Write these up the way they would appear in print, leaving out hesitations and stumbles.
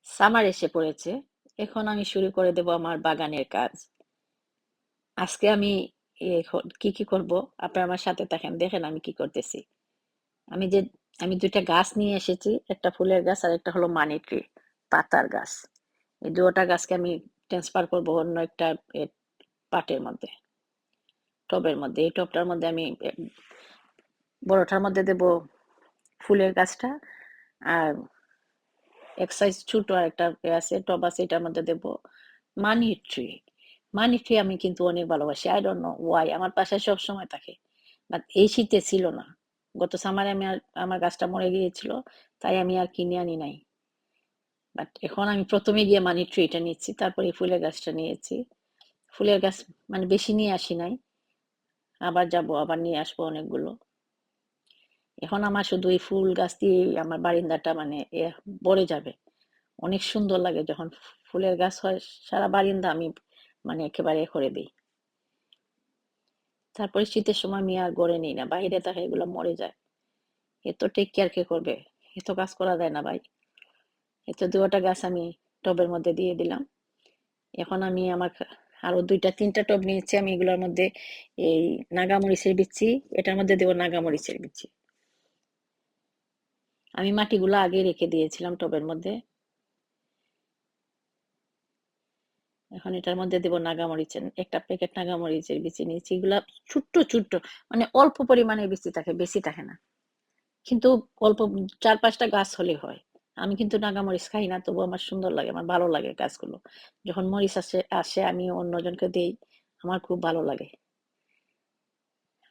Summer এসে পড়েছে। এখন আমি শুরু করে দেব আমার বাগানের কাজ। আজকে আমি কি করব? আপনারা আমার সাথে থাকেন। দেখেন আমি কি করতেছি। আমি যে আমি ২ টা গাছ নিয়ে এসেছি। একটা ফুলের গাছ আর একটা হলো মানি ট্রি, পাতার গাছ। এই ২ টা গাছকে আমি ট্রান্সফার করব অন্য একটা এ পাটের মধ্যে, টবের মধ্যে। এই টবটার মধ্যে আমি বড়টার মধ্যে দেব ফুলের গাছটা, আর এক সাইজ ছোট আরেকটা আছে, টব আছে, এটার মধ্যে দেব মানি ট্রি। মানি ট্রি আমি কিন্তু অনেক ভালোবাসি। I don't know Y. আমার বাসায় সবসময় থাকে। বাট এই শীতে ছিল না। গত সামারে আমার গাছটা মরে গিয়েছিল। তাই আমি আর কিনে আনি নাই। বাট এখন আমি ১ম এ গিয়ে মানি ট্রিটা নিচ্ছি। তারপরে এই ফুলের গাছটা নিয়েছি। ফুলের গাছ মানে বেশি নিয়ে আসি নাই। আবার যাব, আবার নিয়ে আসবো অনেকগুলো। এখন আমার শুধু এই ফুল গাছ দিয়েই আমার বারান্দাটা মানে ভরে যাবে। অনেক সুন্দর লাগে যখন ফুলের গাছ হয়, সারা বারান্দা আমি মানে একেবারে করে দিই। তারপরে শীতের সময় আমি আর গড়ে নিই না, বাইরে থাকে এগুলো মরে যায়। এত টেক কেয়ার কে করবে? এত কাজ করা যায় না ভাই। এত ২টা গাছ আমি টবের মধ্যে দিয়ে দিলাম। এখন আমি আমার আরো ২টা ৩টা টব নিয়েছি, আমি এগুলোর মধ্যে এই নাগামরিচের বিচি, এটার মধ্যে দেবো নাগামরিচের বিচি। আমি মাটিগুলো আগে রেখে দিয়েছিলাম টবের মধ্যে। এখন এটার মধ্যে দেব নাগামরিচের একটা প্যাকেট নাগামরিচের বিচি নিয়েছি। এগুলা ছোট্ট ছোট্ট, মানে অল্প পরিমাণে বিচি থাকে, বেশি থাকে না। কিন্তু অল্প ৪-৫টা গাছ হলে হয়। আমি কিন্তু নাগামরিচ খাই না, তবু আমার সুন্দর লাগে, আমার ভালো লাগে গাছগুলো। যখন মরিচ আসে আমি অন্যজনকে দেই, আমার খুব ভালো লাগে।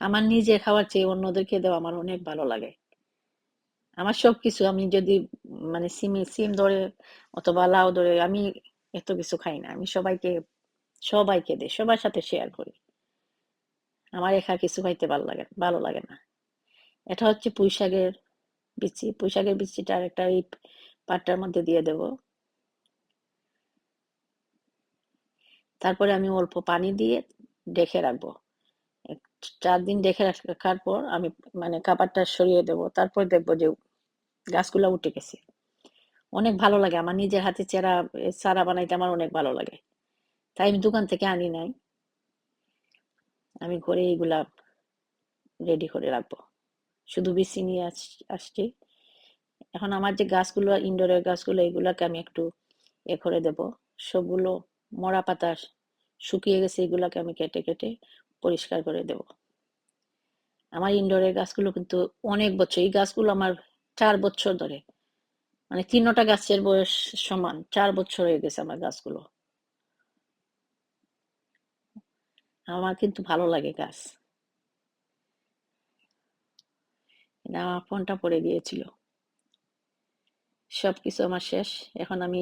আমার নিজে খাওয়ার চেয়ে অন্যদেরকে দেওয়া আমার অনেক ভালো লাগে। আমার সবকিছু আমি যদি মানে সিম ধরে অথবা লাউ ধরে, আমি এত কিছু খাই না। আমি সবাইকে দেই, সবার সাথে শেয়ার করি। আমার একা কিছু খাইতে ভালো লাগে না। এটা হচ্ছে পুঁইশাকের বিচি। পুঁইশাকের বিচিটা একটা এই পাটটার মধ্যে দিয়ে দেব। তারপরে আমি অল্প পানি দিয়ে ঢেকে রাখবো। ৪ দিন ঢেকে রাখার পর আমি মানে কাপড়টা সরিয়ে দেব। তারপর দেখবো যে গাছগুলা উঠে গেছে। অনেক ভালো লাগে। আমার নিজের হাতে চারা বানাইতে আমার অনেক ভালো লাগে। তাই আমি দোকান থেকে আনি নাই। আমি ঘরে এইগুলা রেডি করে রাখবো। শুধু বিচি নিয়ে আসছি। এখন আমার যে গাছগুলো, ইনডোরের গাছগুলো, এগুলাকে আমি একটু করে দেব। সবগুলো মরা পাতা শুকিয়ে গেছে, এগুলাকে আমি কেটে কেটে পরিষ্কার করে দেব। আমার ইনডোরের গাছগুলো কিন্তু অনেক বছর, এই গাছগুলো আমার ৪ বছর ধরে, মানে ৩টা গাছের বয়স সমান, ৪ বছর হয়ে গেছে আমার গাছগুলো। আমার কিন্তু ভালো লাগে গাছ। না, আমার ফোনটা পড়ে গিয়েছিল। সবকিছু আমার শেষ। এখন আমি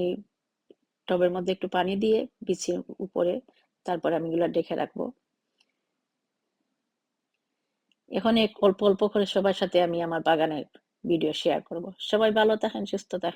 টবের মধ্যে একটু পানি দিয়ে বিছিয়ে উপরে, তারপরে আমি এগুলো ঢেকে রাখবো। এখন অল্প অল্প করে সবার সাথে আমি আমার বাগানের ভিডিও শেয়ার করব। সবাই ভালো থাকেন, সুস্থ থাকেন।